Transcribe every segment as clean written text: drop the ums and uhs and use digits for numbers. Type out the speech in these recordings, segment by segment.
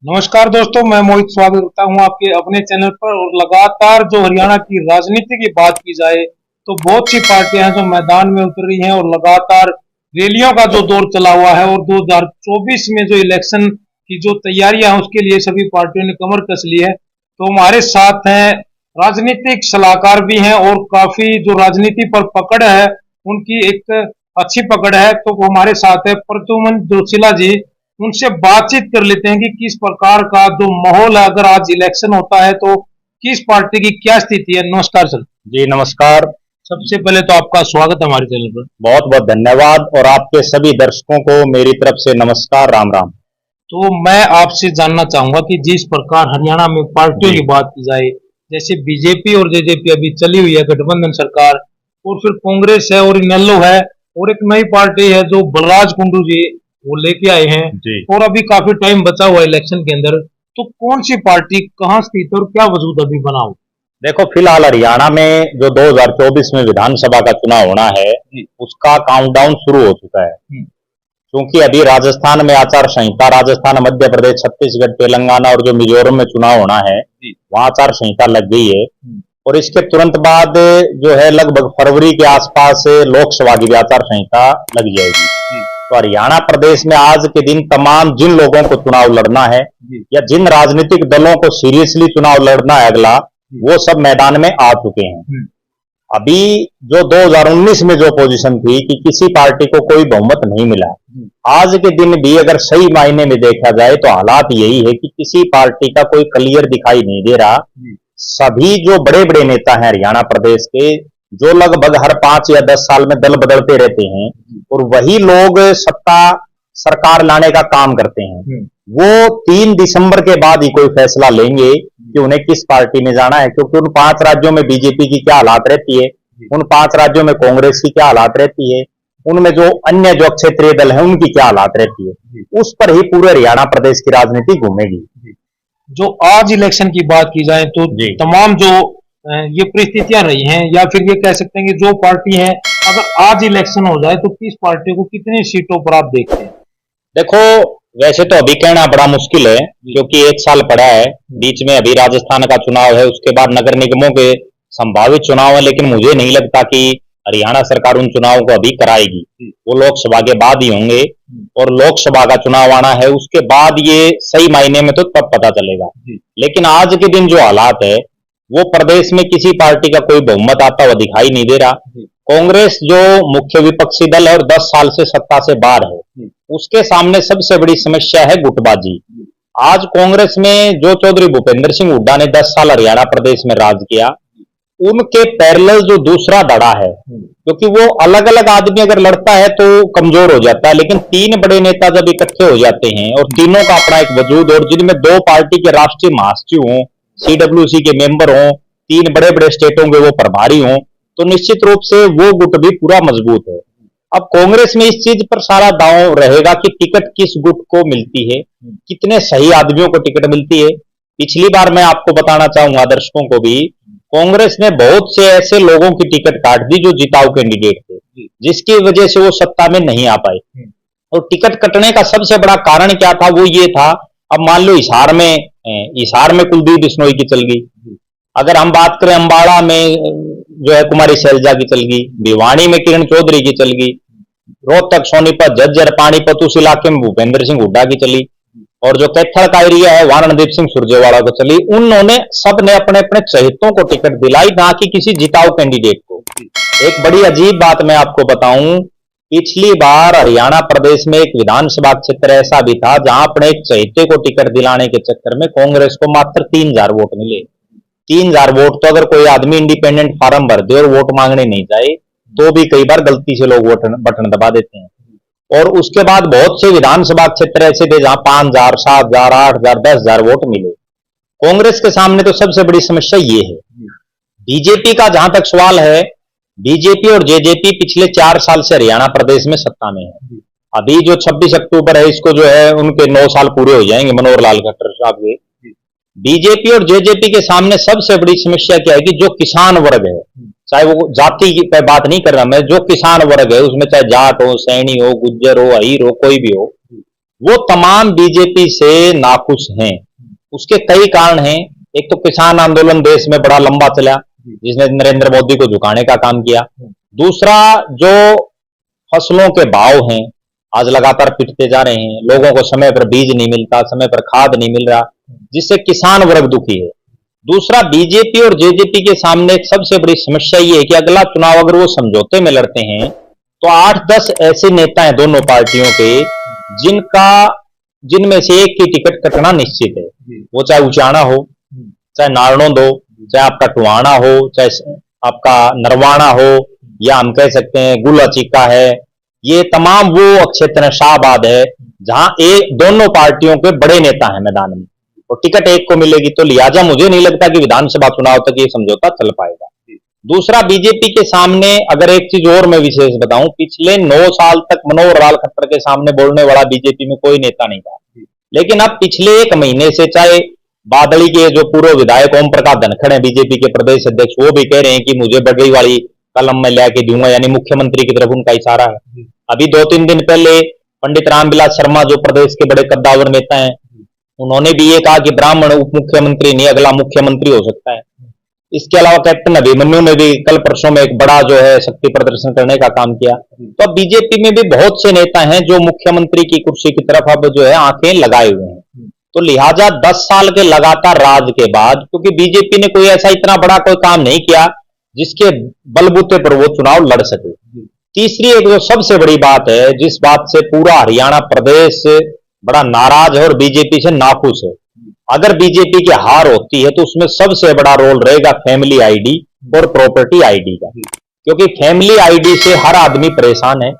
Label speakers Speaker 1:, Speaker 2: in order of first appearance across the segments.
Speaker 1: नमस्कार दोस्तों, मैं मोहित स्वागत करता हूं आपके अपने चैनल पर। और लगातार जो हरियाणा की राजनीति की बात की जाए तो बहुत सी पार्टियां हैं जो मैदान में उतर रही हैं और लगातार रैलियों का जो दौर चला हुआ है। और 2024 में जो इलेक्शन की जो तैयारियां हैं उसके लिए सभी पार्टियों ने कमर कस ली है। तो हमारे साथ हैं राजनीतिक सलाहकार भी हैं और काफी जो राजनीति पर पकड़ है उनकी एक अच्छी पकड़ है। तो वो हमारे साथ है प्रद्युम्न जोशीला जी। उनसे बातचीत कर लेते हैं कि किस प्रकार का जो माहौल है, अगर आज इलेक्शन होता है तो किस पार्टी की क्या स्थिति है। नमस्कार सर।
Speaker 2: जी नमस्कार।
Speaker 1: सबसे पहले तो आपका स्वागत है हमारे चैनल पर।
Speaker 2: बहुत बहुत धन्यवाद और आपके सभी दर्शकों को मेरी तरफ से नमस्कार, राम राम।
Speaker 1: तो मैं आपसे जानना चाहूंगा कि जिस प्रकार हरियाणा में पार्टियों की बात की जाए, जैसे बीजेपी और जेजेपी अभी चली हुई है गठबंधन सरकार, और फिर कांग्रेस है और इनेलो है, और एक नई पार्टी है जो बलराज कुंडू जी वो लेके आए हैं
Speaker 2: जी।
Speaker 1: और अभी काफी टाइम बचा हुआ है इलेक्शन के अंदर। तो कौन सी पार्टी कहाँ स्थित है और क्या वजूद अभी बनाओ।
Speaker 2: देखो, फिलहाल हरियाणा में जो 2024 में विधानसभा का चुनाव होना है उसका काउंटडाउन शुरू हो चुका है। क्योंकि अभी राजस्थान में आचार संहिता, राजस्थान, मध्य प्रदेश, छत्तीसगढ़, तेलंगाना और जो मिजोरम में चुनाव होना है वहां आचार संहिता लग गई है। और इसके तुरंत बाद जो है लगभग फरवरी के आसपास लोकसभा की भी आचार संहिता लग जाएगी। तो हरियाणा प्रदेश में आज के दिन तमाम जिन लोगों को चुनाव लड़ना है या जिन राजनीतिक दलों को सीरियसली चुनाव लड़ना है अगला, वो सब मैदान में आ चुके हैं। अभी जो 2019 में जो पोजीशन थी कि किसी पार्टी को कोई बहुमत नहीं मिला, आज के दिन भी अगर सही मायने में देखा जाए तो हालात यही है कि किसी पार्टी का कोई क्लियर दिखाई नहीं दे रहा। सभी जो बड़े बड़े नेता हैं हरियाणा प्रदेश के, जो लगभग हर 5 या 10 साल में दल बदलते रहते हैं और वही लोग सत्ता सरकार लाने का काम करते हैं, वो 3 दिसंबर के बाद ही कोई फैसला लेंगे कि उन्हें किस पार्टी में जाना है। क्योंकि उन 5 राज्यों में बीजेपी की क्या हालात रहती है, उन 5 राज्यों में कांग्रेस की क्या हालात रहती है, उनमें जो अन्य जो क्षेत्रीय दल है उनकी क्या हालात रहती है, उस पर ही पूरे हरियाणा प्रदेश की राजनीति घूमेगी।
Speaker 1: जो आज इलेक्शन की बात की जाए तो तमाम जो ये परिस्थितियां रही हैं, या फिर ये कह सकते हैं कि जो पार्टी है, अगर आज इलेक्शन हो जाए तो किस पार्टी को कितनी सीटों पर आप देखते हैं।
Speaker 2: देखो, वैसे तो अभी कहना बड़ा मुश्किल है क्योंकि 1 साल पड़ा है, बीच में अभी राजस्थान का चुनाव है, उसके बाद नगर निगमों के संभावित चुनाव है। लेकिन मुझे नहीं लगता कि हरियाणा सरकार उन चुनावों को अभी कराएगी, वो लोकसभा के बाद ही होंगे। और लोकसभा का चुनाव आना है, उसके बाद ये सही मायने में तो तब पता चलेगा। लेकिन आज के दिन जो हालात है वो प्रदेश में किसी पार्टी का कोई बहुमत आता हुआ दिखाई नहीं दे रहा। कांग्रेस जो मुख्य विपक्षी दल है और 10 साल से सत्ता से बाहर है, उसके सामने सबसे बड़ी समस्या है गुटबाजी। आज कांग्रेस में जो चौधरी भूपेंद्र सिंह हुड्डा ने 10 साल हरियाणा प्रदेश में राज किया, उनके पैरेलल जो दूसरा धड़ा है, क्योंकि वो अलग अलग आदमी अगर लड़ता है तो कमजोर हो जाता है, लेकिन 3 बड़े नेता जब इकट्ठे हो जाते हैं और तीनों का अपना एक वजूद, और जिनमें 2 पार्टी के राष्ट्रीय महासचिव हों, सीडब्ल्यूसी के मेंबर हों, 3 बड़े बड़े स्टेटों के वो प्रभारी हों, तो निश्चित रूप से वो गुट भी पूरा मजबूत है। अब कांग्रेस में इस चीज पर सारा दांव रहेगा कि टिकट किस गुट को मिलती है, कितने सही आदमियों को टिकट मिलती है। पिछली बार मैं आपको बताना चाहूंगा दर्शकों को भी, कांग्रेस ने बहुत से ऐसे लोगों की टिकट काट दी जो जिताऊ कैंडिडेट थे, जिसकी वजह से वो सत्ता में नहीं आ पाए। और टिकट कटने का सबसे बड़ा कारण क्या था, वो ये था, अब मान लो हिसार में कुलदीप बिश्नोई की चल गई, अगर हम बात करें अम्बाड़ा में जो है कुमारी शैलजा की चल गई, भिवानी में किरण चौधरी की चल गई, रोहतक, सोनीपत, झज्जर, पानीपत उस इलाके में भूपेंद्र सिंह हुड्डा की चली, और जो कैथल का एरिया है वहां रणदीप सिंह सुरजेवाला को चली। उन्होंने सबने अपने अपने चहेतों को टिकट दिलाई, ना कि किसी जिताऊ कैंडिडेट को। एक बड़ी अजीब बात मैं आपको बताऊं, पिछली बार हरियाणा प्रदेश में एक विधानसभा क्षेत्र ऐसा भी था जहां अपने एक चहेते को टिकट दिलाने के चक्कर में कांग्रेस को मात्र 3000 वोट मिले। 3000 वोट तो अगर कोई आदमी इंडिपेंडेंट फार्म भर दे और वोट मांगने नहीं जाए तो भी कई बार गलती से लोग वोट बटन दबा देते हैं। और उसके बाद बहुत से विधानसभा क्षेत्र ऐसे थे जहां 5000, 7000, 8000, 10000 वोट मिले। कांग्रेस के सामने तो सबसे बड़ी समस्या ये है। बीजेपी का जहां तक सवाल है, बीजेपी और जेजेपी पिछले 4 साल से हरियाणा प्रदेश में सत्ता में है। अभी जो 26 अक्टूबर है, इसको जो है उनके 9 साल पूरे हो जाएंगे मनोहर लाल खट्टर साहब के। बीजेपी और जेजेपी के सामने सबसे बड़ी समस्या क्या है कि जो किसान वर्ग है, चाहे वो जाति की बात नहीं कर रहा मैं, जो किसान वर्ग है उसमें चाहे जाट हो, सैनी हो, गुज्जर हो, अहीर हो, कोई भी हो, वो तमाम बीजेपी से नाखुश हैं। उसके कई कारण हैं। एक तो किसान आंदोलन देश में बड़ा लंबा चला, जिसने नरेंद्र मोदी को झुकाने का काम किया। दूसरा, जो फसलों के भाव हैं आज लगातार पिटते जा रहे हैं, लोगों को समय पर बीज नहीं मिलता, समय पर खाद नहीं मिल रहा, जिससे किसान वर्ग दुखी है। दूसरा, बीजेपी और जेजेपी के सामने एक सबसे बड़ी समस्या ये है कि अगला चुनाव अगर वो समझौते में लड़ते हैं तो 8-10 ऐसे नेता हैं दोनों पार्टियों के जिनमें से एक की टिकट कटना निश्चित है। वो चाहे उचाना हो, चाहे नारनौंद हो, चाहे आपका टुहाना हो, चाहे आपका नरवाना हो, या हम कह सकते हैं गुला चीका है। ये तमाम वो क्षेत्र शाहबाद है जहां एक दोनों पार्टियों के बड़े नेता हैं मैदान में, और टिकट एक को मिलेगी। तो लिहाजा मुझे नहीं लगता कि विधानसभा चुनाव तक ये समझौता चल पाएगा। दूसरा, बीजेपी के सामने अगर एक चीज और मैं विशेष बताऊं, पिछले 9 साल तक मनोहर लाल खट्टर के सामने बोलने वाला बीजेपी में कोई नेता नहीं था। लेकिन अब पिछले 1 महीने से चाहे बादली के जो पूर्व विधायक ओम प्रकाश धनखड़ हैं बीजेपी के प्रदेश अध्यक्ष, वो भी कह रहे हैं कि मुझे बगड़ी वाली कलम में लेके दूंगा, यानी मुख्यमंत्री की तरफ उनका इशारा है। अभी 2-3 दिन पहले पंडित रामविलास शर्मा जो प्रदेश के बड़े कद्दावर नेता हैं, उन्होंने भी ये कहा कि ब्राह्मण उप मुख्यमंत्री नहीं अगला मुख्यमंत्री हो सकता है। इसके अलावा कैप्टन अभिमन्यु ने भी कल परसों में एक बड़ा जो है शक्ति प्रदर्शन करने का काम किया। तो अब बीजेपी में भी बहुत से नेता हैं जो मुख्यमंत्री की कुर्सी की तरफ अब जो है आंखें लगाए हुए हैं। तो लिहाजा 10 साल के लगातार राज के बाद, क्योंकि बीजेपी ने कोई ऐसा इतना बड़ा कोई काम नहीं किया जिसके बलबूते पर वो चुनाव लड़ सके। तीसरी एक जो सबसे बड़ी बात है, जिस बात से पूरा हरियाणा प्रदेश बड़ा नाराज है और बीजेपी से नाखुश है, अगर बीजेपी की हार होती है तो उसमें सबसे बड़ा रोल रहेगा फैमिली आईडी और प्रॉपर्टी आईडी का। क्योंकि फैमिली आईडी से हर आदमी परेशान है,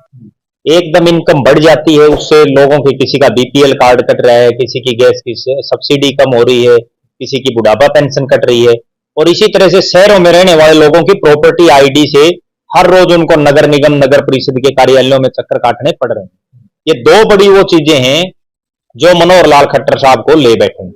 Speaker 2: एकदम इनकम बढ़ जाती है उससे, लोगों की किसी का बीपीएल कार्ड कट रहा है, किसी की गैस की सब्सिडी कम हो रही है, किसी की बुढ़ापा पेंशन कट रही है। और इसी तरह से शहरों में रहने वाले लोगों की प्रॉपर्टी आईडी से हर रोज उनको नगर निगम नगर परिषद के कार्यालयों में चक्कर काटने पड़ रहे हैं। ये 2 बड़ी वो चीजें हैं जो मनोहर लाल खट्टर साहब को ले बैठेंगे।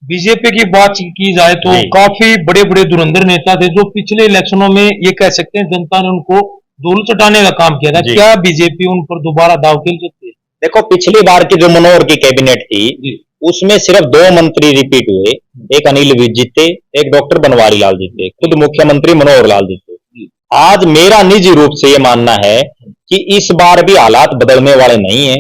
Speaker 1: बीजेपी की बात की जाए तो काफी बड़े बड़े धुरंधर नेता थे जो पिछले इलेक्शनों में ये कह सकते हैं जनता ने उनको धूल चटाने का काम किया था। क्या बीजेपी उन पर दोबारा दाव खेल सकती है?
Speaker 2: देखो, पिछली बार की जो मनोहर की कैबिनेट थी उसमें सिर्फ 2 मंत्री रिपीट हुए, एक अनिल विज जीते, एक डॉक्टर बनवारी लाल जीते, खुद मुख्यमंत्री मनोहर लाल जीते। आज मेरा निजी रूप से ये मानना है कि इस बार भी हालात बदलने वाले नहीं है।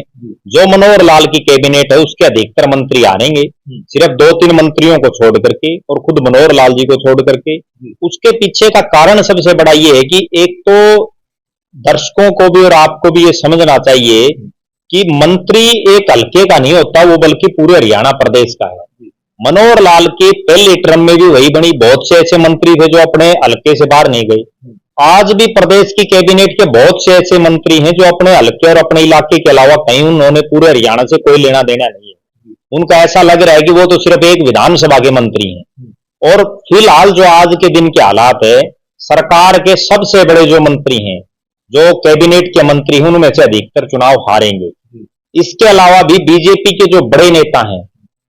Speaker 2: जो मनोहर लाल की कैबिनेट है उसके अधिकतर मंत्री हारेंगे, सिर्फ 2-3 मंत्रियों को छोड़ करके और खुद मनोहर लाल जी को छोड़ करके। उसके पीछे का कारण सबसे बड़ा ये है कि एक तो दर्शकों को भी और आपको भी ये समझना चाहिए कि मंत्री एक हल्के का नहीं होता, वो बल्कि पूरे हरियाणा प्रदेश का है। मनोहर लाल के पहले टर्म में भी वही बनी, बहुत से ऐसे मंत्री थे जो अपने हल्के से बाहर नहीं गए। आज भी प्रदेश की कैबिनेट के बहुत से ऐसे मंत्री हैं जो अपने हल्के और अपने इलाके के अलावा कहीं उन्होंने पूरे हरियाणा से कोई लेना देना नहीं है। उनका ऐसा लग रहा है कि वो तो सिर्फ एक विधानसभा के मंत्री हैं। और फिलहाल जो आज के दिन के हालात है, सरकार के सबसे बड़े जो मंत्री हैं, जो कैबिनेट के मंत्री हैं, उनमें से अधिकतर चुनाव हारेंगे। इसके अलावा भी बीजेपी के जो बड़े नेता हैं,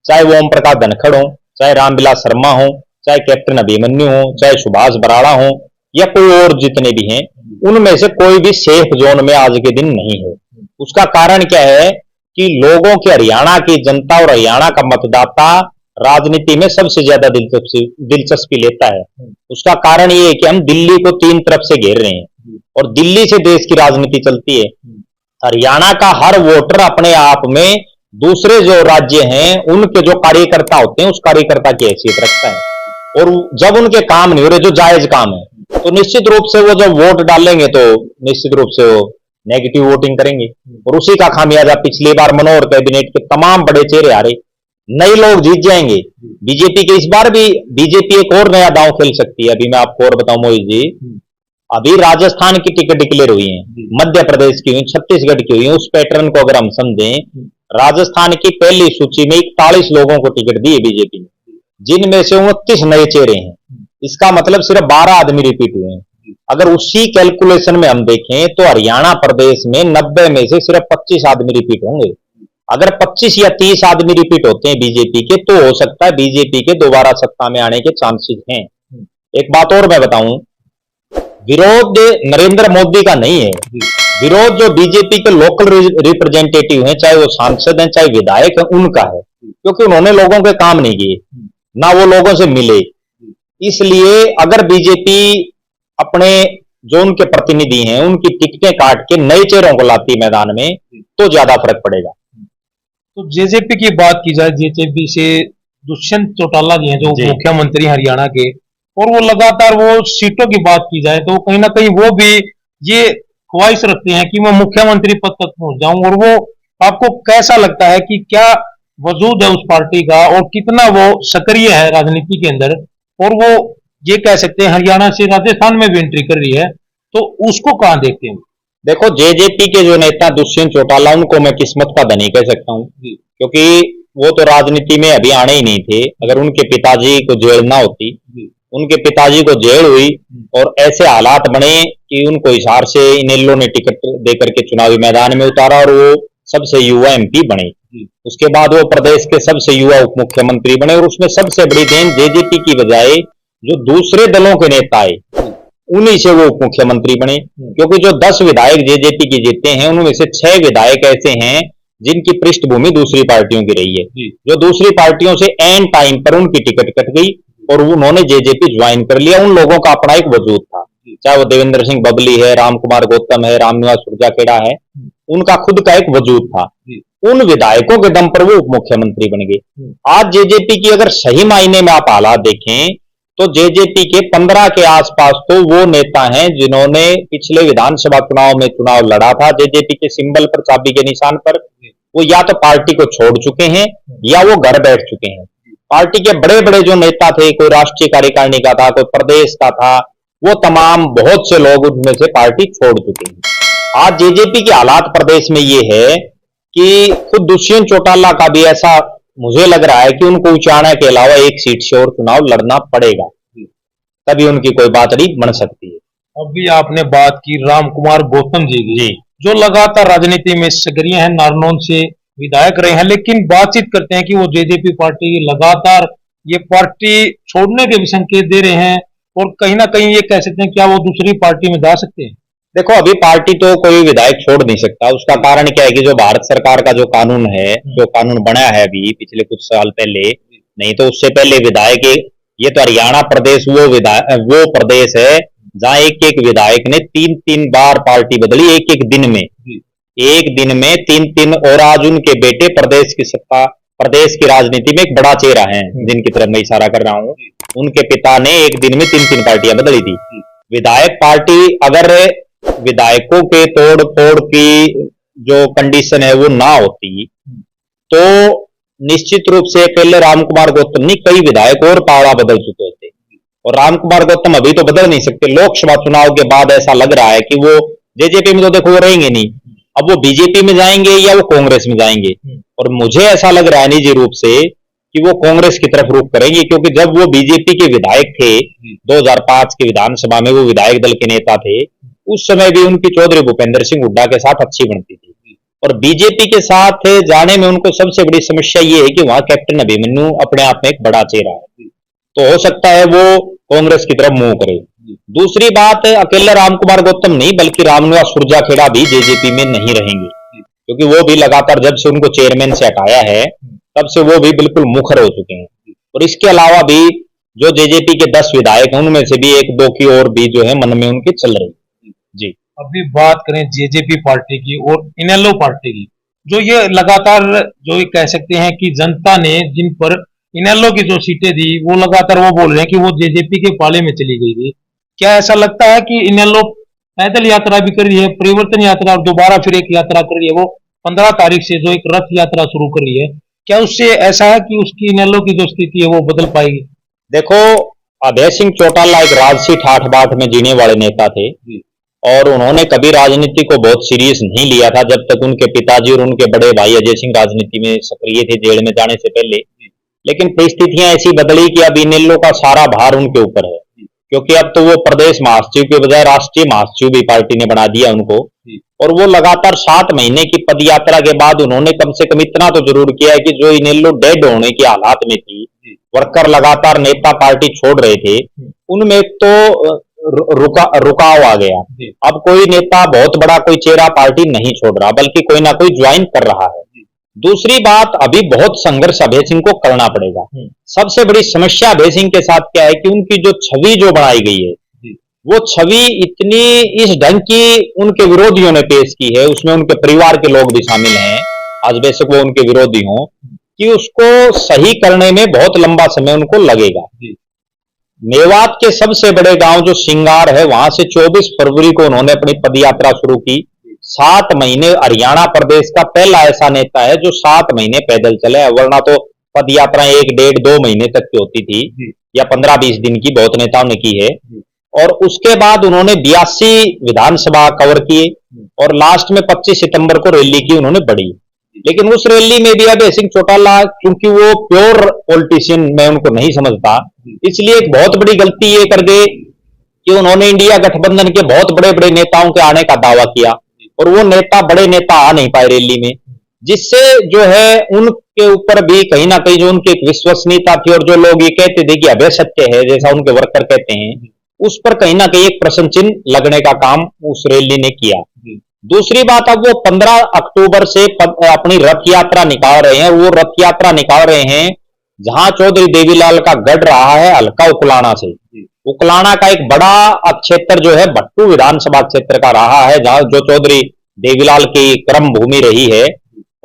Speaker 2: चाहे वो ओम प्रकाश धनखड़ हो, चाहे रामविलास शर्मा हो, चाहे कैप्टन अभिमन्यु हो, चाहे सुभाष बराड़ा हो, या कोई और जितने भी हैं, उनमें से कोई भी सेफ जोन में आज के दिन नहीं है। उसका कारण क्या है कि लोगों के, हरियाणा की जनता और हरियाणा का मतदाता राजनीति में सबसे ज्यादा दिलचस्पी लेता है। उसका कारण ये है कि हम दिल्ली को 3 तरफ से घेर रहे हैं और दिल्ली से देश की राजनीति चलती है। हरियाणा का हर वोटर अपने आप में दूसरे जो राज्य हैं उनके जो कार्यकर्ता होते हैं उस कार्यकर्ता की हैसियत रखता है। और जब उनके काम नहीं हो रहे, जो जायज काम है, तो निश्चित रूप से वो जब वोट डालेंगे तो निश्चित रूप से वो नेगेटिव वोटिंग करेंगे। और उसी का खामियाजा पिछली बार मनोहर कैबिनेट के तमाम बड़े चेहरे आ रहे, नए लोग जीत जाएंगे। बीजेपी के इस बार भी बीजेपी एक और नया दांव खेल सकती है। अभी मैं आपको और बताऊं मोहित जी, अभी राजस्थान की टिकट डिक्लेयर हुई है, मध्य प्रदेश की हुई, छत्तीसगढ़ की हुई है। उस पैटर्न को अगर हम समझें, राजस्थान की पहली सूची में 41 लोगों को टिकट दी है बीजेपी ने, जिनमें से 29 नए चेहरे हैं। इसका मतलब सिर्फ 12 आदमी रिपीट हुए हैं। अगर उसी कैलकुलेशन में हम देखें तो हरियाणा प्रदेश में 90 में से सिर्फ 25 आदमी रिपीट होंगे। अगर 25 या 30 आदमी रिपीट होते हैं बीजेपी के, तो हो सकता है बीजेपी के दोबारा सत्ता में आने के चांसेस हैं। एक बात और मैं बताऊं, विरोध नरेंद्र मोदी का नहीं है, विरोध जो बीजेपी के लोकल रिप्रेजेंटेटिव हैं, चाहे वो सांसद हैं चाहे विधायक हैं, उनका है, क्योंकि उन्होंने लोगों के काम नहीं किए, ना वो लोगों से मिले। इसलिए अगर बीजेपी अपने जो उनके प्रतिनिधि हैं उनकी टिकटें काट के नए चेहरों को लाती है मैदान में, तो ज्यादा फर्क पड़ेगा।
Speaker 1: तो जेजेपी की बात की जाए, जेजेपी से दुष्यंत चौटाला जी हैं जो मुख्यमंत्री हरियाणा के, और वो लगातार वो सीटों की बात की जाए तो कहीं ना कहीं वो भी ये ख्वाहिश रखते हैं कि मैं मुख्यमंत्री पद तक पहुंच जाऊं। और वो आपको कैसा लगता है कि क्या वजूद है उस पार्टी का और कितना वो सक्रिय है राजनीति के अंदर, और वो ये कह सकते हैं हरियाणा से राजस्थान में भी एंट्री कर रही है, तो उसको कहां देखते हैं?
Speaker 2: देखो, जेजेपी के जो नेता दुष्यंत चौटाला, उनको मैं किस्मत का धनी कह सकता हूँ, क्योंकि वो तो राजनीति में अभी आने ही नहीं थे। अगर उनके पिताजी को जेल ना होती, उनके पिताजी को जेल हुई और ऐसे हालात बने कि उनको हिसार से इनेलो ने टिकट देकर के चुनावी मैदान में उतारा और वो सबसे युवा एमपी बने। उसके बाद वो प्रदेश के सबसे युवा उप मुख्यमंत्री बने, और उसमें सबसे बड़ी देन जेजेपी की बजाय जो दूसरे दलों के नेता आए उन्हीं से वो उप मुख्यमंत्री बने। क्योंकि जो 10 विधायक जेजेपी के जीते हैं उनमें से 6 विधायक ऐसे हैं जिनकी पृष्ठभूमि दूसरी पार्टियों की रही है, जो दूसरी पार्टियों से एन टाइम पर उनकी टिकट कट गई और उन्होंने जेजेपी ज्वाइन कर लिया। उन लोगों का अपना एक वजूद था, चाहे वो देवेंद्र सिंह बबली है, राम कुमार गौतम है, रामनिवास सुरजाखेड़ा है, उनका खुद का एक वजूद था। उन विधायकों के दम पर वो उप मुख्यमंत्री बन गए। आज जेजेपी की अगर सही मायने में आप हालात देखें तो जेजेपी के 15 के आसपास तो वो नेता हैं जिन्होंने पिछले विधानसभा चुनाव में चुनाव लड़ा था जेजेपी के सिंबल पर, चाबी के निशान पर। वो या तो पार्टी को छोड़ चुके हैं या वो घर बैठ चुके हैं। पार्टी के बड़े बड़े जो नेता थे, कोई राष्ट्रीय कार्यकारिणी का था, कोई प्रदेश का था, वो तमाम बहुत से लोग उनमें से पार्टी छोड़ चुके हैं। आज जेजेपी के हालात प्रदेश में ये है कि खुद दुष्यंत चौटाला का भी ऐसा मुझे लग रहा है कि उनको उचाना के अलावा एक सीट से और चुनाव लड़ना पड़ेगा, तभी उनकी कोई बात नहीं बन सकती है।
Speaker 1: अभी आपने बात की राम कुमार गौतम जी की, जो लगातार राजनीति में सक्रिय हैं, नारनौल से विधायक रहे हैं, लेकिन बातचीत करते हैं कि वो जेजेपी पार्टी लगातार ये पार्टी छोड़ने के भी संकेत दे रहे हैं, और कहीं ना कहीं ये कह सकते हैं क्या वो दूसरी पार्टी में जा सकते हैं?
Speaker 2: देखो, अभी पार्टी तो कोई विधायक छोड़ नहीं सकता। उसका कारण क्या है कि जो भारत सरकार का जो कानून है, जो कानून बना है अभी पिछले कुछ साल पहले, नहीं तो उससे पहले विधायक, ये तो हरियाणा प्रदेश वो प्रदेश है जहां एक एक विधायक ने 3-3 बार पार्टी बदली, एक एक दिन में 3-3, और आज उनके बेटे प्रदेश की सत्ता, प्रदेश की राजनीति में एक बड़ा चेहरा है जिनकी तरफ मैं इशारा कर रहा हूं। उनके पिता ने एक दिन में 3-3 पार्टियां बदली थी। विधायक पार्टी अगर विधायकों के तोड़ फोड़ की जो कंडीशन है वो ना होती तो निश्चित रूप से पहले राम कुमार गौतम नहीं, कई विधायक और पावड़ा बदल चुके थे, और राम कुमार गौतम अभी तो बदल नहीं सकते। लोकसभा चुनाव के बाद ऐसा लग रहा है कि वो जेजेपी में तो देखो वो रहेंगे नहीं, अब वो बीजेपी में जाएंगे या वो कांग्रेस में जाएंगे। और मुझे ऐसा लग रहा है निजी रूप से कि वो कांग्रेस की तरफ रुख करेंगे, क्योंकि जब वो बीजेपी के विधायक थे 2005 के विधानसभा में, वो विधायक दल के नेता थे, उस समय भी उनकी चौधरी भूपेंद्र सिंह हुड्डा के साथ अच्छी बनती थी। और बीजेपी के साथ जाने में उनको सबसे बड़ी समस्या ये है कि वहां कैप्टन अभिमन्यु अपने आप में एक बड़ा चेहरा है, तो हो सकता है वो कांग्रेस की तरफ मुंह करे। दूसरी बात, अकेला राम कुमार गौतम नहीं बल्कि रामनिवास सुरजाखेड़ा भी जेजेपी में नहीं रहेंगे, क्योंकि वो भी लगातार जब से उनको चेयरमैन से हटाया है तब से वो भी बिल्कुल मुखर हो चुके हैं। और इसके अलावा भी जो जेजेपी के 10 विधायक हैं उनमें से भी 1-2 की और भी जो है मन में उनके चल रही जी।
Speaker 1: अभी बात करें जेजेपी पार्टी की और इनेलो पार्टी की, जो ये लगातार जो ये कह सकते हैं कि जनता ने जिन पर इनेलो की जो सीटें दी, वो लगातार वो बोल रहे हैं कि वो जेजेपी के पाले में चली गई थी। क्या ऐसा लगता है कि इनेलो पैदल यात्रा भी कर रही है, परिवर्तन यात्रा, और दोबारा फिर एक यात्रा कर रही है, वो 15 तारीख से जो एक रथ यात्रा शुरू कर रही है, क्या उससे ऐसा है कि उसकी इनेलो की जो स्थिति है वो बदल पाएगी?
Speaker 2: देखो, अभय सिंह चौटाला एक राजसी ठाठ बाट में जीने वाले नेता थे, और उन्होंने कभी राजनीति को बहुत सीरियस नहीं लिया था जब तक उनके पिताजी और उनके बड़े भाई अजय सिंह राजनीति में सक्रिय थे जेल में जाने से पहले। लेकिन परिस्थितियां ऐसी बदली कि अब इनेलो का सारा भार उनके ऊपर है, क्योंकि अब तो वो प्रदेश महासचिव के बजाय राष्ट्रीय महासचिव भी पार्टी ने बना दिया उनको। और वो लगातार 7 महीने की पद यात्रा के बाद उन्होंने कम से कम इतना तो जरूर किया है कि जो इनेलो डेड होने के हालात में थी, वर्कर लगातार नेता पार्टी छोड़ रहे थे, उनमें तो रुकाव आ गया। अब कोई नेता बहुत बड़ा कोई चेहरा पार्टी नहीं छोड़ रहा, बल्कि कोई ना कोई ज्वाइन कर रहा है। दूसरी बात, अभी बहुत संघर्ष अभय सिंह को करना पड़ेगा। सबसे बड़ी समस्या अभय सिंह के साथ क्या है कि उनकी जो छवि जो बनाई गई है, वो छवि इतनी इस ढंग की उनके विरोधियों ने पेश की है, उसमें उनके परिवार के लोग भी शामिल हैं, आज बेशक वो उनके विरोधी हों, कि उसको सही करने में बहुत लंबा समय उनको लगेगा। मेवात के सबसे बड़े गांव जो सिंगार है, वहां से 24 फरवरी को उन्होंने अपनी पदयात्रा शुरू की। 7 महीने हरियाणा प्रदेश का पहला ऐसा नेता है जो 7 महीने पैदल चले, वरना तो पदयात्रा 1, 1.5, 2 महीने तक की होती थी, या 15-20 दिन की बहुत नेताओं ने की है। और उसके बाद उन्होंने 82 विधानसभा कवर किए, और लास्ट में 25 सितंबर को रैली की उन्होंने बड़ी। लेकिन उस रैली में भी अभय सिंह चौटाला, क्योंकि वो प्योर पॉलिटिशियन मैं उनको नहीं समझता, इसलिए एक बहुत बड़ी गलती ये कर गए कि उन्होंने इंडिया गठबंधन के बहुत बड़े बड़े नेताओं के आने का दावा किया, और वो बड़े नेता आ नहीं पाए रैली में, जिससे जो है उनके ऊपर भी कहीं ना कहीं जो उनकी एक विश्वसनीयता थी, और जो लोग ये कहते थे कि अभय सत्य है, जैसा उनके वर्कर कहते हैं, उस पर कहीं ना कहीं एक प्रश्न चिन्ह लगने का काम उस रैली ने किया। दूसरी बात, अब वो 15 अक्टूबर से अपनी रथ यात्रा निकाल रहे हैं। वो रथ यात्रा निकाल रहे हैं जहां चौधरी देवीलाल का गढ़ रहा है हल्का उकलाना से। उकलाना का एक बड़ा क्षेत्र जो है भट्टू विधानसभा क्षेत्र का रहा है, जहां जो चौधरी देवीलाल की कर्म भूमि रही है,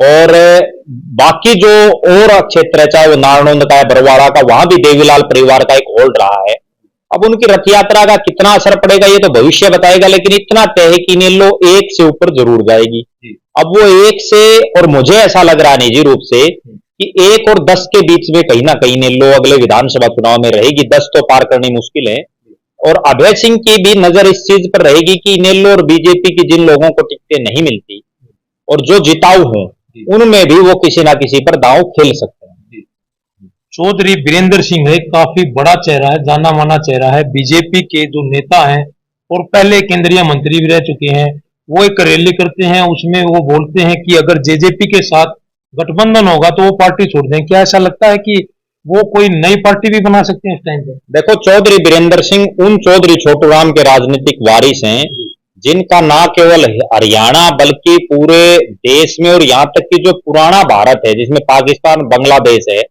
Speaker 2: और बाकी जो और क्षेत्र है, चाहे वो नारनौंद का है, बरवाड़ा का, वहां भी देवीलाल परिवार का एक होल्ड रहा है। अब उनकी रथ यात्रा का कितना असर पड़ेगा ये तो भविष्य बताएगा, लेकिन इतना तय है कि नेल्लो 1 से ऊपर जरूर जाएगी। अब वो 1 से, और मुझे ऐसा लग रहा है निजी रूप से कि 1 और 10 के बीच में कहीं ना कहीं नेल्लो अगले विधानसभा चुनाव में रहेगी। 10 तो पार करनी मुश्किल है, और अभय सिंह की भी नजर इस चीज पर रहेगी कि नेल्लो और बीजेपी की जिन लोगों को टिकटें नहीं मिलती और जो जिताऊ हों, उनमें भी वो किसी ना किसी पर दांव खेल सकते हैं।
Speaker 1: चौधरी बीरेंद्र सिंह है, काफी बड़ा चेहरा है, जाना माना चेहरा है, बीजेपी के जो नेता हैं और पहले केंद्रीय मंत्री भी रह चुके हैं। वो एक रैली करते हैं, उसमें वो बोलते हैं कि अगर जेजेपी के साथ गठबंधन होगा तो वो पार्टी छोड़ दें। क्या ऐसा लगता है कि वो कोई नई पार्टी भी बना सकते हैं इस टाइम पे?
Speaker 2: देखो, चौधरी बीरेंद्र सिंह उन चौधरी छोटूराम के राजनीतिक वारिस हैं जिनका ना केवल हरियाणा बल्कि पूरे देश में, और यहाँ तक कि जो पुराना भारत है जिसमें पाकिस्तान बांग्लादेश है,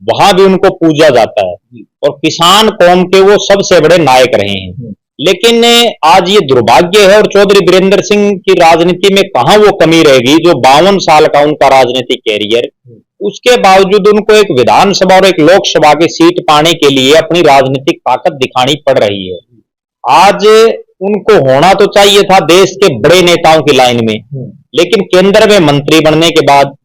Speaker 2: वहां भी उनको पूजा जाता है, और किसान कौम के वो सबसे बड़े नायक रहे हैं। लेकिन आज ये दुर्भाग्य है, और चौधरी बीरेंद्र सिंह की राजनीति में कहां वो कमी रहेगी जो 52 साल का उनका राजनीतिक कैरियर, उसके बावजूद उनको एक विधानसभा और एक लोकसभा की सीट पाने के लिए अपनी राजनीतिक ताकत दिखानी पड़ रही है। आज उनको होना तो चाहिए था देश के बड़े नेताओं की लाइन में, लेकिन केंद्र में मंत्री बनने के बाद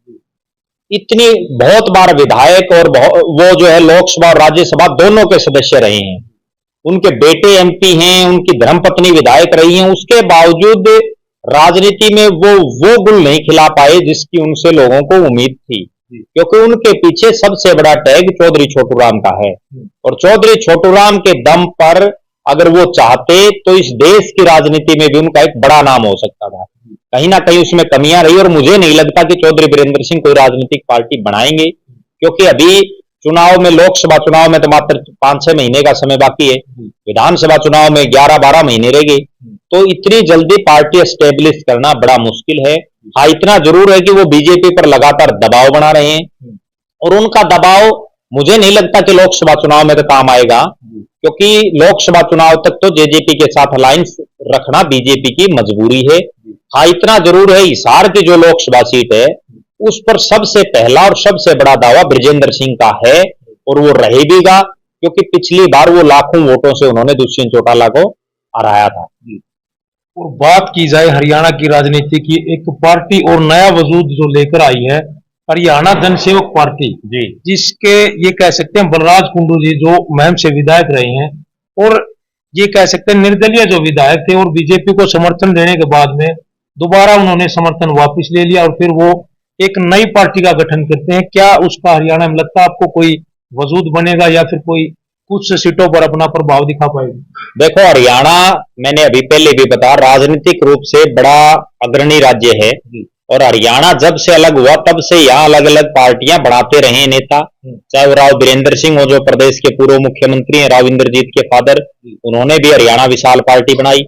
Speaker 2: इतनी बहुत बार विधायक, और वो जो है लोकसभा और राज्यसभा दोनों के सदस्य रहे हैं, उनके बेटे एमपी हैं, उनकी धर्मपत्नी विधायक रही हैं, उसके बावजूद राजनीति में वो गुल नहीं खिला पाए जिसकी उनसे लोगों को उम्मीद थी, क्योंकि उनके पीछे सबसे बड़ा टैग चौधरी छोटूराम का है। और चौधरी छोटूराम के दम पर अगर वो चाहते तो इस देश की राजनीति में भी उनका एक बड़ा नाम हो सकता था। कहीं ना कहीं उसमें कमियां रही, और मुझे नहीं लगता कि चौधरी बीरेंद्र सिंह कोई राजनीतिक पार्टी बनाएंगे, क्योंकि अभी चुनाव में, लोकसभा चुनाव में तो मात्र 5-6 महीने का समय बाकी है, विधानसभा चुनाव में 11-12 महीने रह गए, तो इतनी जल्दी पार्टी एस्टेब्लिश करना बड़ा मुश्किल है। हाँ, इतना जरूर है कि वो बीजेपी पर लगातार दबाव बना रहे हैं, और उनका दबाव मुझे नहीं लगता कि लोकसभा चुनाव में तो काम आएगा, क्योंकि लोकसभा चुनाव तक तो जेजेपी के साथ अलायंस रखना बीजेपी की मजबूरी है। हाँ, इतना जरूर है, हिसार की जो लोकसभा सीट है उस पर सबसे पहला और सबसे बड़ा दावा बृजेंद्र सिंह का है, और वो रहेगा, क्योंकि पिछली बार वो लाखों वोटों से उन्होंने दुष्यंत चौटाला को हराया था।
Speaker 1: और बात की जाए हरियाणा की राजनीति की, एक पार्टी और नया वजूद जो लेकर आई है, हरियाणा जनसेवक पार्टी जी, जिसके ये कह सकते हैं बलराज कुंडू जी जो महम से विधायक रहे हैं, और ये कह सकते हैं निर्दलीय जो विधायक थे, और बीजेपी को समर्थन देने के बाद में दोबारा उन्होंने समर्थन वापस ले लिया, और फिर वो एक नई पार्टी का गठन करते हैं। क्या उसका हरियाणा में लगता है आपको कोई वजूद बनेगा, या फिर कोई कुछ सीटों पर अपना प्रभाव दिखा पाएगी?
Speaker 2: देखो, हरियाणा मैंने अभी पहले भी बताया राजनीतिक रूप से बड़ा अग्रणी राज्य है, और हरियाणा जब से अलग हुआ तब से यहाँ अलग अलग पार्टियां बढ़ाते रहे नेता, चाहे वो राव बीरेंद्र सिंह हो जो प्रदेश के पूर्व मुख्यमंत्री हैं, राव इंद्रजीत के फादर, उन्होंने भी हरियाणा विशाल पार्टी बनाई।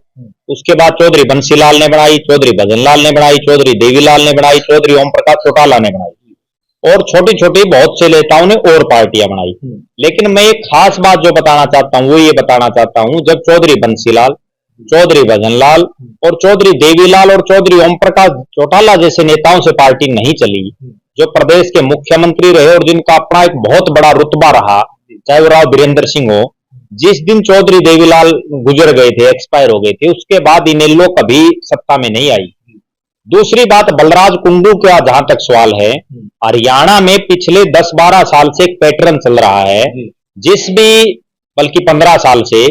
Speaker 2: उसके बाद चौधरी बंसीलाल ने बनाई, चौधरी भजनलाल ने बनाई, चौधरी देवीलाल ने बनाई, चौधरी ओम प्रकाश चौटाला ने बनाई, और छोटी छोटी बहुत से नेताओं ने और पार्टियां बनाई। लेकिन मैं एक खास बात जो बताना चाहता हूं वो ये बताना चाहता हूं, जब चौधरी बंसीलाल, चौधरी भजनलाल और चौधरी देवीलाल और चौधरी ओम प्रकाश चौटाला जैसे नेताओं से पार्टी नहीं चली, जो प्रदेश के मुख्यमंत्री रहे और जिनका अपना एक बहुत बड़ा रुतबा रहा, चाहे वो राव बीरेंद्र सिंह हो, जिस दिन चौधरी देवीलाल गुजर गए थे, एक्सपायर हो गए थे, उसके बाद इनेलो कभी सत्ता में नहीं आई। दूसरी बात, बलराज कुंडू का जहां तक सवाल है, हरियाणा में पिछले 10-12 साल से एक पैटर्न चल रहा है, जिस भी बल्कि 15 साल से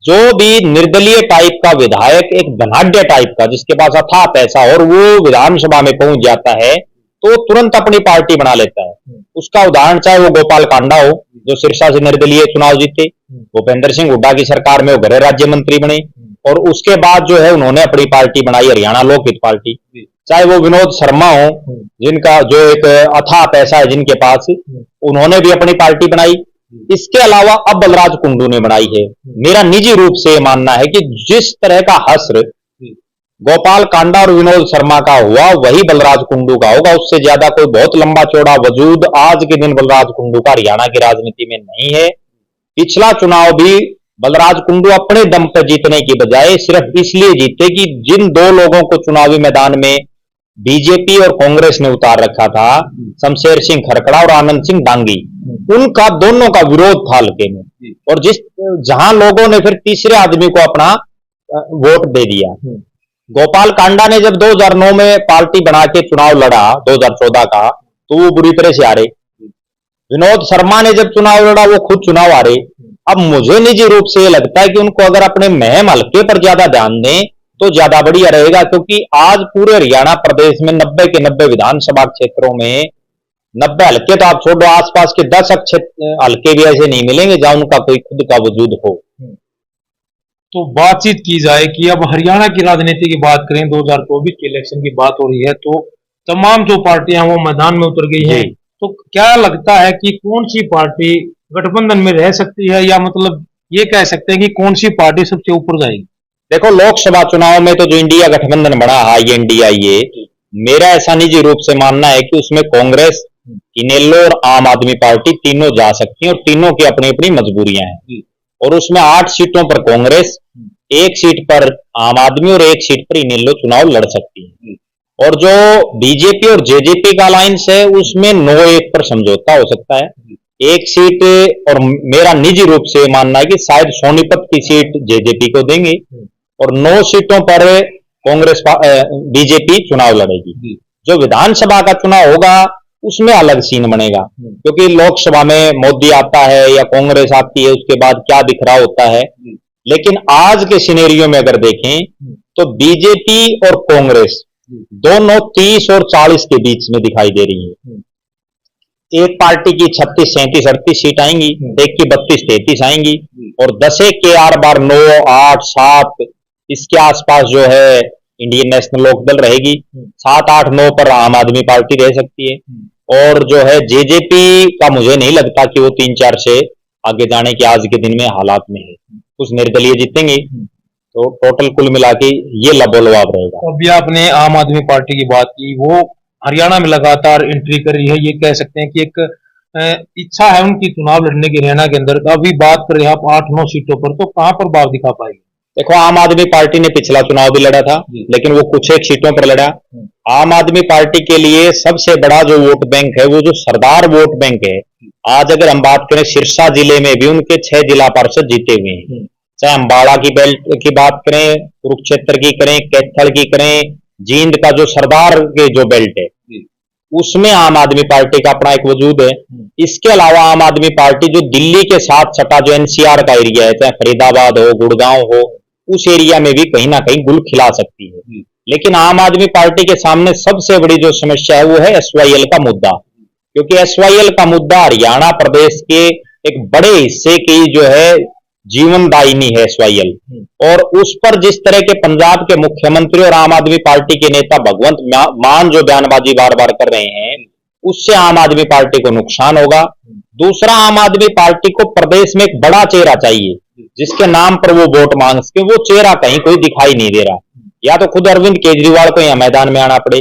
Speaker 2: जो भी निर्दलीय टाइप का विधायक, एक धनाढ्य टाइप का जिसके पास अथाह पैसा और वो विधानसभा में पहुंच जाता है तो तुरंत अपनी पार्टी बना लेता है। उसका उदाहरण चाहे वो गोपाल कांडा हो जो सिरसा से निर्दलीय चुनाव जीते, भूपेंद्र सिंह हुड्डा की सरकार में वो गृह राज्य मंत्री बने और उसके बाद जो है उन्होंने अपनी पार्टी बनाई हरियाणा लोकहित पार्टी। चाहे वो विनोद शर्मा हो जिनका जो एक अथाह पैसा है जिनके पास, उन्होंने भी अपनी पार्टी बनाई। इसके अलावा अब बलराज कुंडू ने बनाई है। मेरा निजी रूप से मानना है कि जिस तरह का हश्र गोपाल कांडा और विनोद शर्मा का हुआ वही बलराज कुंडू का होगा, उससे ज्यादा कोई बहुत लंबा चौड़ा वजूद आज के दिन बलराज कुंडू का हरियाणा की राजनीति में नहीं है। पिछला चुनाव भी बलराज कुंडू अपने दम पर जीतने की बजाय सिर्फ इसलिए जीते कि जिन दो लोगों को चुनावी मैदान में बीजेपी और कांग्रेस ने उतार रखा था, शमशेर सिंह खरकड़ा और आनंद सिंह डांगी, उनका दोनों का विरोध था हल्के में, और जहां लोगों ने फिर तीसरे आदमी को अपना वोट दे दिया। गोपाल कांडा ने जब 2009 में पार्टी बना के चुनाव लड़ा 2014 का, तो वो बुरी तरह से हारे। विनोद शर्मा ने जब चुनाव लड़ा वो खुद चुनाव हारे। अब मुझे निजी रूप से ये लगता है कि उनको अगर अपने महम हल्के पर ज्यादा ध्यान दें तो ज्यादा बढ़िया रहेगा, क्योंकि आज पूरे हरियाणा प्रदेश में 90 के 90 विधानसभा क्षेत्रों में 90 हल्के तो आप छोड़ो, आसपास के 10 हल्के भी ऐसे नहीं मिलेंगे जहां उनका कोई खुद का वजूद हो।
Speaker 1: तो बातचीत की जाए कि अब हरियाणा की राजनीति की बात करें, 2024 के इलेक्शन की बात हो रही है, तो तमाम जो पार्टियां वो मैदान में उतर गई हैं, तो क्या लगता है कि कौन सी पार्टी गठबंधन में रह सकती है, या मतलब ये कह सकते हैं कि कौन सी पार्टी सबसे ऊपर जाएगी?
Speaker 2: देखो, लोकसभा चुनाव में तो जो इंडिया गठबंधन बना INDIA, मेरा ऐसा निजी रूप से मानना है कि उसमें कांग्रेस, इनेलो और आम आदमी पार्टी तीनों जा सकती हैं और तीनों की अपनी अपनी मजबूरियां हैं। और उसमें 8 सीटों पर कांग्रेस, 1 सीट पर आम आदमी और 1 सीट पर इनेलो चुनाव लड़ सकती है। और जो बीजेपी और जेजेपी का अलायंस है उसमें 9-1 पर समझौता हो सकता है, 1 सीट, और मेरा निजी रूप से मानना है कि शायद सोनीपत की सीट जेजेपी को देंगे और 9 सीटों पर कांग्रेस बीजेपी चुनाव लड़ेगी। जो विधानसभा का चुनाव होगा उसमें अलग सीन बनेगा, क्योंकि लोकसभा में मोदी आता है या कांग्रेस आती है, उसके बाद क्या दिखरा होता है। लेकिन आज के सिनेरियो में अगर देखें तो बीजेपी और कांग्रेस दोनों 30 और 40 के बीच में दिखाई दे रही है। एक पार्टी की 36, 37, 38 सीट आएंगी, एक की 32, 33 आएंगी, और 10 के 8 बार 9, 8, 7 इसके आसपास जो है इंडियन नेशनल लोकदल रहेगी, 7, 8, 9 पर आम आदमी पार्टी रह सकती है। और जो है जेजेपी का मुझे नहीं लगता कि वो 3-4 से आगे जाने के आज के दिन में हालात में है। कुछ निर्दलीय जीतेंगे, तो टोटल कुल मिला के ये लबोलवाब रहेगा।
Speaker 1: अभी आपने आम आदमी पार्टी की बात की, वो हरियाणा में लगातार एंट्री कर रही है, ये कह सकते हैं कि एक इच्छा है उनकी चुनाव लड़ने की हरियाणा के अंदर। अभी बात कर रहे हैं आप 8-9 सीटों पर, तो कहां पर भाव दिखा पाएंगे?
Speaker 2: देखो, आम आदमी पार्टी ने पिछला चुनाव भी लड़ा था, लेकिन वो कुछ एक सीटों पर लड़ा। आम आदमी पार्टी के लिए सबसे बड़ा जो वोट बैंक है वो जो सरदार वोट बैंक है। आज अगर हम बात करें, सिरसा जिले में भी उनके 6 जिला पार्षद जीते हुए हैं। चाहे अम्बाड़ा की बेल्ट की बात करें, कुरुक्षेत्र की करें, कैथल की करें, जींद का जो सरदार के जो बेल्ट है उसमें आम आदमी पार्टी का अपना एक वजूद है। इसके अलावा आम आदमी पार्टी जो दिल्ली के साथ सटा जो NCR का एरिया है, चाहे फरीदाबाद हो, गुड़गांव हो, उस एरिया में भी कहीं ना कहीं गुल खिला सकती है। लेकिन आम आदमी पार्टी के सामने सबसे बड़ी जो समस्या है वो है SYL का मुद्दा, क्योंकि SYL का मुद्दा हरियाणा प्रदेश के एक बड़े हिस्से की जो है जीवनदायिनी है SYL। और उस पर जिस तरह के पंजाब के मुख्यमंत्री और आम आदमी पार्टी के नेता भगवंत मान जो बयानबाजी बार बार कर रहे हैं, उससे आम आदमी पार्टी को नुकसान होगा। दूसरा, आम आदमी पार्टी को प्रदेश में एक बड़ा चेहरा चाहिए जिसके नाम पर वो वोट मांग सके। वो चेहरा कहीं कोई दिखाई नहीं दे रहा। या तो खुद अरविंद केजरीवाल को यहाँ मैदान में आना पड़े,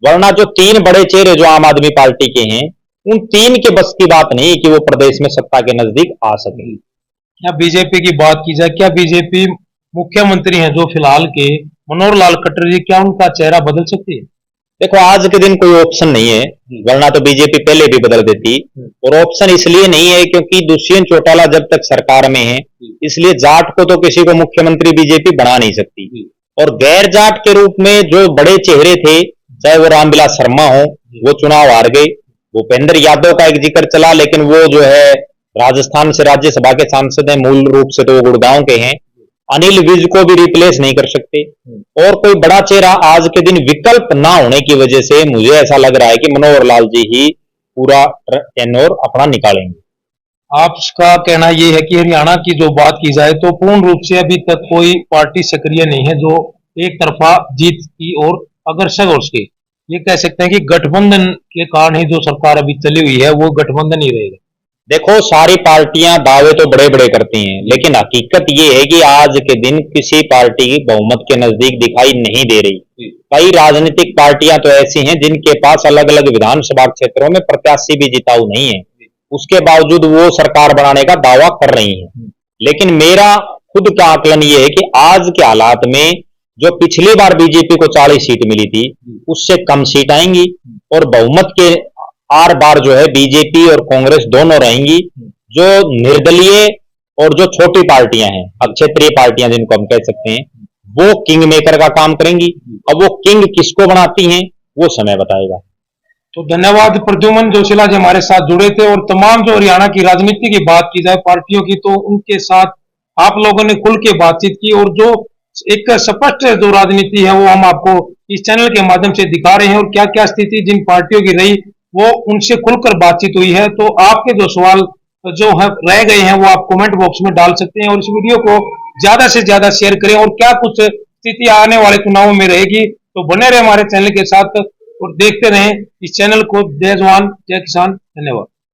Speaker 2: वरना जो तीन बड़े चेहरे जो आम आदमी पार्टी के हैं, उन तीन के बस की बात नहीं कि वो प्रदेश में सत्ता के नजदीक आ सके।
Speaker 1: क्या बीजेपी की बात की जाए, क्या बीजेपी मुख्यमंत्री हैं जो फिलहाल के मनोहर लाल खट्टर जी, क्या उनका चेहरा बदल सकती है?
Speaker 2: देखो, आज के दिन कोई ऑप्शन नहीं है, वरना तो बीजेपी पहले भी बदल देती। और ऑप्शन इसलिए नहीं है क्योंकि दुष्यंत चौटाला जब तक सरकार में है, इसलिए जाट को तो किसी को मुख्यमंत्री बीजेपी बना नहीं सकती। और गैर जाट के रूप में जो बड़े चेहरे थे, चाहे वो रामविलास शर्मा हो, वो चुनाव हार गए। भूपेंद्र यादव का एक जिक्र चला, लेकिन वो जो है राजस्थान से राज्यसभा के सांसद हैं, मूल रूप से तो वो गुड़गांव के हैं। अनिल विज को भी रिप्लेस नहीं कर सकते। और कोई बड़ा चेहरा आज के दिन विकल्प ना होने की वजह से मुझे ऐसा लग रहा है कि मनोहर लाल जी ही पूरा टेन्योर अपना निकालेंगे।
Speaker 1: आपका कहना यह है कि हरियाणा की जो बात की जाए तो पूर्ण रूप से अभी तक कोई पार्टी सक्रिय नहीं है जो एक तरफा जीत की ओर अग्रसर हो सके। ये कह सकते हैं कि गठबंधन के कारण ही जो सरकार अभी चली हुई है वो गठबंधन ही रहेगा।
Speaker 2: देखो, सारी पार्टियां दावे तो बड़े बड़े करती हैं, लेकिन हकीकत ये है कि आज के दिन किसी पार्टी की बहुमत के नजदीक दिखाई नहीं दे रही। कई राजनीतिक पार्टियां तो ऐसी हैं जिनके पास अलग अलग विधानसभा क्षेत्रों में प्रत्याशी भी जिताऊ नहीं है, उसके बावजूद वो सरकार बनाने का दावा कर रही हैं। लेकिन मेरा खुद का आकलन ये है कि आज के हालात में जो पिछली बार बीजेपी को 40 सीट मिली थी, उससे कम सीट आएंगी। और बहुमत के आर बार जो है बीजेपी और कांग्रेस दोनों रहेंगी। जो निर्दलीय और जो छोटी पार्टियां हैं, अब क्षेत्रीय पार्टियां जिनको हम कह सकते हैं, वो किंग मेकर का काम करेंगी। अब वो किंग किसको बनाती हैं वो समय बताएगा।
Speaker 1: तो धन्यवाद प्रद्युमन जोशीला जी हमारे साथ जुड़े थे। और तमाम जो हरियाणा की राजनीति की बात की जाए पार्टियों की, तो उनके साथ आप लोगों ने खुल के बातचीत की और जो एक स्पष्ट जो राजनीति है वो हम आपको इस चैनल के माध्यम से दिखा रहे हैं। और क्या क्या स्थिति जिन पार्टियों की रही वो उनसे खुलकर बातचीत हुई है। तो आपके जो सवाल जो है रह गए हैं वो आप कमेंट बॉक्स में डाल सकते हैं और इस वीडियो को ज्यादा से ज्यादा शेयर करें। और क्या कुछ स्थिति आने वाले चुनावों में रहेगी तो बने रहे हमारे चैनल के साथ और देखते रहें इस चैनल को। जय जवान जय किसान, धन्यवाद।